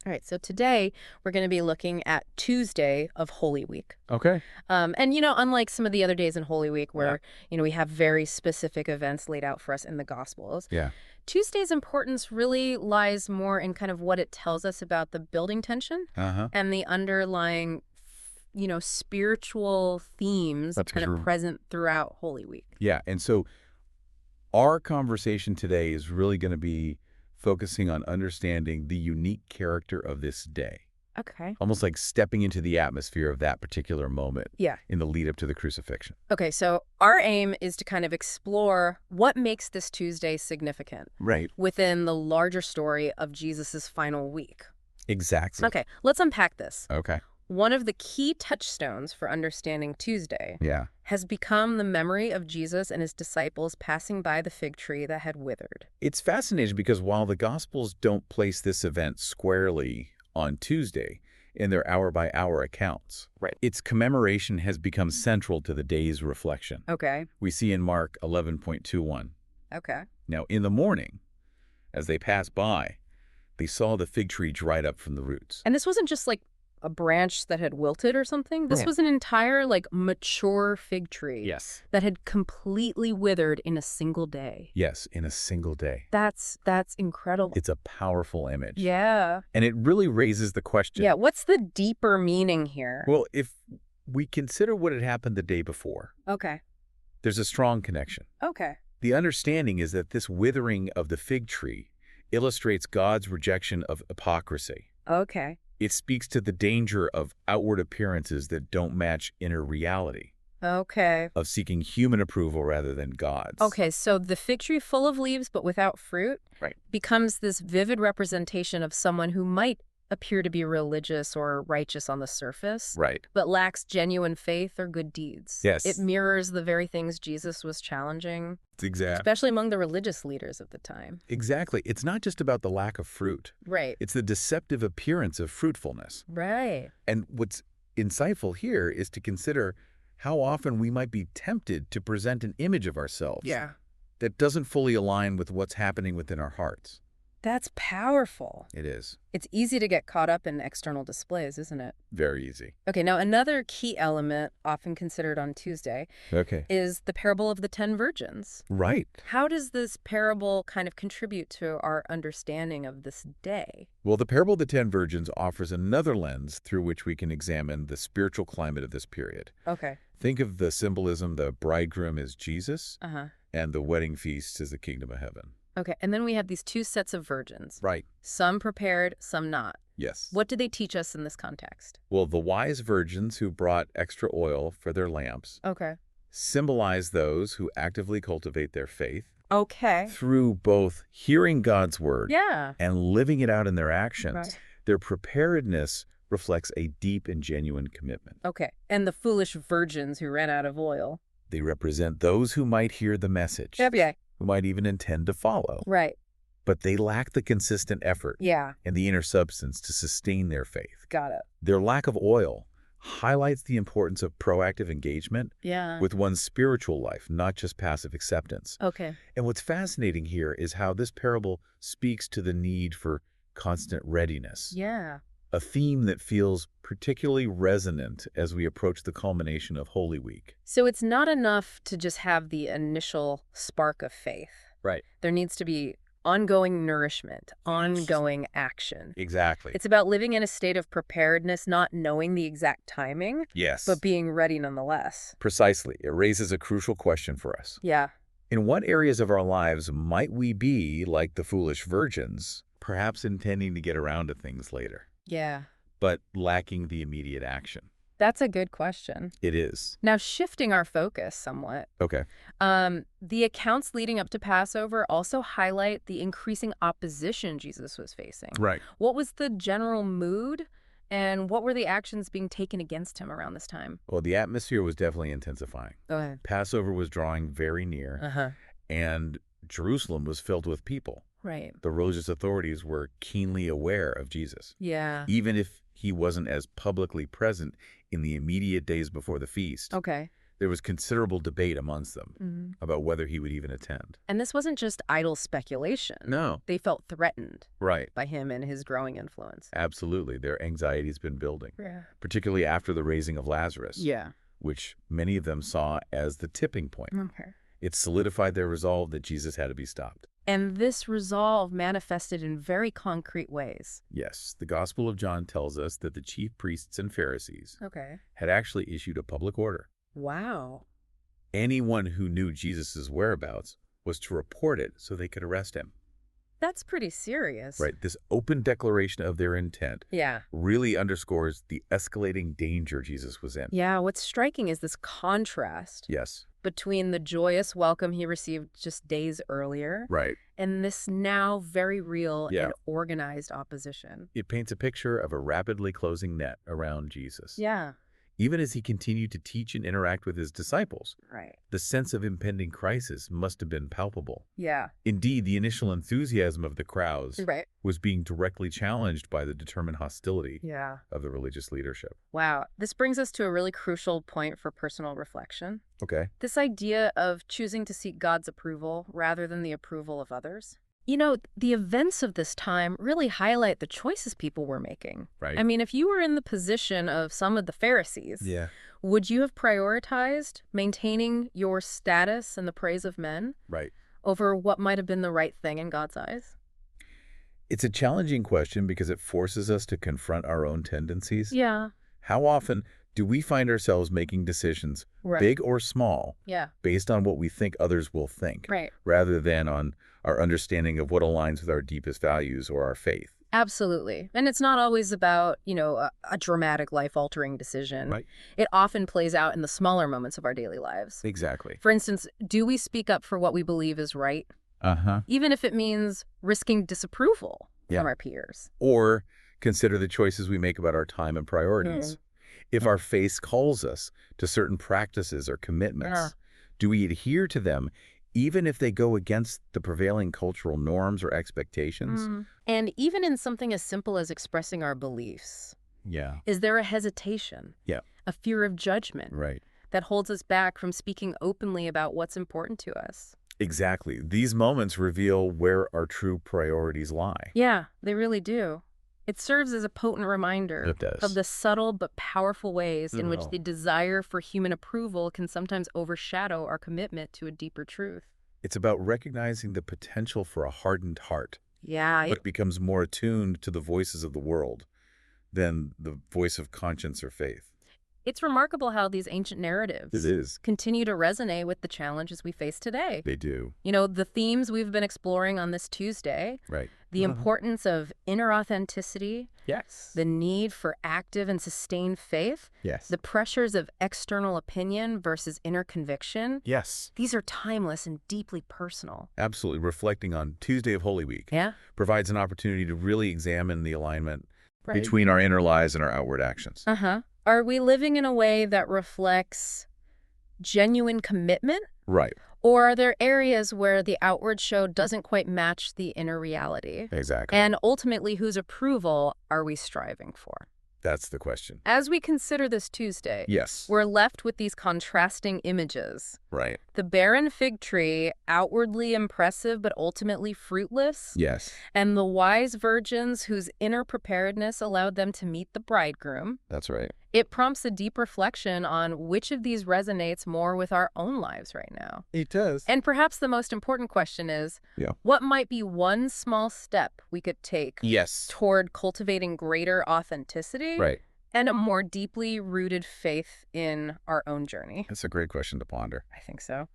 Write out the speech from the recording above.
All right, so today we're going to be looking at Tuesday of Holy Week. Okay. And, unlike some of the other days in Holy Week Yeah. where, we have very specific events laid out for us in the Gospels, Yeah. Tuesday's importance really lies more in kind of what it tells us about the building tension Uh-huh. and the underlying, spiritual themes That's kind of true. present throughout Holy Week. Yeah. And so our conversation today is really going to be focusing on understanding the unique character of this day, Okay. almost like stepping into the atmosphere of that particular moment Yeah. in the lead up to the crucifixion. Okay, so our aim is to kind of explore what makes this Tuesday significant Right. within the larger story of Jesus's final week. Exactly. Okay, let's unpack this. Okay. One of the key touchstones for understanding Tuesday Yeah. has become the memory of Jesus and his disciples passing by the fig tree that had withered. It's fascinating because while the Gospels don't place this event squarely on Tuesday in their hour-by-hour accounts, Right. its commemoration has become central to the day's reflection. Okay, We see in Mark 11:21. okay. Now, in the morning, as they passed by, they saw the fig tree dried up from the roots. And this wasn't just like a branch that had wilted or something. This Right. was an entire mature fig tree Yes. that had completely withered in a single day. Yes, in a single day. That's incredible. It's a powerful image. Yeah. And it really raises the question. Yeah, what's the deeper meaning here? Well, if we consider what had happened the day before, Okay. there's a strong connection. Okay. The understanding is that this withering of the fig tree illustrates God's rejection of hypocrisy. Okay. It speaks to the danger of outward appearances that don't match inner reality, Okay. of seeking human approval rather than God's. Okay, so the fig tree full of leaves but without fruit Right. becomes this vivid representation of someone who might appear to be religious or righteous on the surface, Right. but lacks genuine faith or good deeds. Yes. It mirrors the very things Jesus was challenging, Exactly. especially among the religious leaders of the time. Exactly. It's not just about the lack of fruit. Right. It's the deceptive appearance of fruitfulness. Right. And what's insightful here is to consider how often we might be tempted to present an image of ourselves that doesn't fully align with what's happening within our hearts. That's powerful. It is. It's easy to get caught up in external displays, isn't it? Very easy. Okay, now another key element often considered on Tuesday Okay. is the parable of the 10 virgins. Right. How does this parable kind of contribute to our understanding of this day? Well, the parable of the 10 virgins offers another lens through which we can examine the spiritual climate of this period. Okay. Think of the symbolism: the bridegroom is Jesus, Uh-huh. and the wedding feast is the kingdom of heaven. Okay, and then we have these two sets of virgins. Right. Some prepared, some not. Yes. What do they teach us in this context? Well, the wise virgins who brought extra oil for their lamps Okay. symbolize those who actively cultivate their faith Okay. through both hearing God's word Yeah. and living it out in their actions. Right. Their preparedness reflects a deep and genuine commitment. Okay. And the foolish virgins who ran out of oil. They represent those who might hear the message, Yeah. who might even intend to follow, Right. but they lack the consistent effort Yeah. and the inner substance to sustain their faith. Got it. Their lack of oil highlights the importance of proactive engagement Yeah. with one's spiritual life, not just passive acceptance. Okay. And what's fascinating here is how this parable speaks to the need for constant readiness, Yeah. a theme that feels particularly resonant as we approach the culmination of Holy Week. So it's not enough to just have the initial spark of faith. Right. There needs to be ongoing nourishment, ongoing action. Exactly. It's about living in a state of preparedness, not knowing the exact timing, Yes. but being ready nonetheless. Precisely. It raises a crucial question for us. Yeah. In what areas of our lives might we be like the foolish virgins, perhaps intending to get around to things later, Yeah. but lacking the immediate action? That's a good question. It is. Now, shifting our focus somewhat, Okay. the accounts leading up to Passover also highlight the increasing opposition Jesus was facing. Right. What was the general mood, and what were the actions being taken against him around this time? Well, the atmosphere was definitely intensifying. Go ahead. Passover was drawing very near, Uh-huh. and Jerusalem was filled with people. Right. The religious authorities were keenly aware of Jesus, Yeah. even if he wasn't as publicly present in the immediate days before the feast. Okay. There was considerable debate amongst them Mhm. about whether he would even attend. And this wasn't just idle speculation. No. They felt threatened Right. by him and his growing influence. Absolutely. Their anxiety's been building, Yeah. particularly after the raising of Lazarus, Yeah. which many of them saw as the tipping point. Okay. It solidified their resolve that Jesus had to be stopped. And this resolve manifested in very concrete ways. Yes, the Gospel of John tells us that the chief priests and Pharisees Okay. had actually issued a public order. Wow. Anyone who knew Jesus' whereabouts was to report it so they could arrest him. That's pretty serious. Right, this open declaration of their intent Yeah. really underscores the escalating danger Jesus was in. Yeah, what's striking is this contrast Yes, between the joyous welcome he received just days earlier right. and this now very real Yeah. and organized opposition. It paints a picture of a rapidly closing net around Jesus. Yeah. Even as he continued to teach and interact with his disciples, Right. the sense of impending crisis must have been palpable. Yeah. Indeed, the initial enthusiasm of the crowds Right. was being directly challenged by the determined hostility Yeah. of the religious leadership. Wow. This brings us to a really crucial point for personal reflection. Okay. This idea of choosing to seek God's approval rather than the approval of others. You know, the events of this time really highlight the choices people were making. Right. I mean, if you were in the position of some of the Pharisees, Yeah. would you have prioritized maintaining your status and the praise of men Right. over what might have been the right thing in God's eyes? It's a challenging question because it forces us to confront our own tendencies. Yeah. How often do we find ourselves making decisions, Right. big or small, Yeah. based on what we think others will think, Right. rather than on our understanding of what aligns with our deepest values or our faith? Absolutely. And it's not always about, a dramatic life-altering decision. Right. It often plays out in the smaller moments of our daily lives. Exactly. For instance, do we speak up for what we believe is right, Uh-huh. even if it means risking disapproval Yeah. from our peers? Or consider the choices we make about our time and priorities. If our faith calls us to certain practices or commitments, Yeah. do we adhere to them even if they go against the prevailing cultural norms or expectations? And even in something as simple as expressing our beliefs, Yeah. is there a hesitation, Yeah. a fear of judgment Right. that holds us back from speaking openly about what's important to us? Exactly. These moments reveal where our true priorities lie. Yeah, they really do. It serves as a potent reminder It does. of the subtle but powerful ways in which Oh. the desire for human approval can sometimes overshadow our commitment to a deeper truth. It's about recognizing the potential for a hardened heart, Yeah, but becomes more attuned to the voices of the world than the voice of conscience or faith. it's remarkable how these ancient narratives It is. continue to resonate with the challenges we face today. They do. You know, the themes we've been exploring on this Tuesday, Right. the importance of inner authenticity, Yes. the need for active and sustained faith, Yes. the pressures of external opinion versus inner conviction. Yes. These are timeless and deeply personal. Absolutely. Reflecting on Tuesday of Holy Week Yeah? provides an opportunity to really examine the alignment Right. between our inner lives and our outward actions. Uh-huh. Are we living in a way that reflects genuine commitment? Right. Or are there areas where the outward show doesn't quite match the inner reality? Exactly. And ultimately, whose approval are we striving for? That's the question. As we consider this Tuesday, Yes. we're left with these contrasting images. Right. The barren fig tree, outwardly impressive but ultimately fruitless, Yes. and the wise virgins whose inner preparedness allowed them to meet the bridegroom. That's right. It prompts a deep reflection on which of these resonates more with our own lives right now. It does. And perhaps the most important question is, Yeah. what might be one small step we could take Yes. toward cultivating greater authenticity Right. and a more deeply rooted faith in our own journey? That's a great question to ponder. I think so.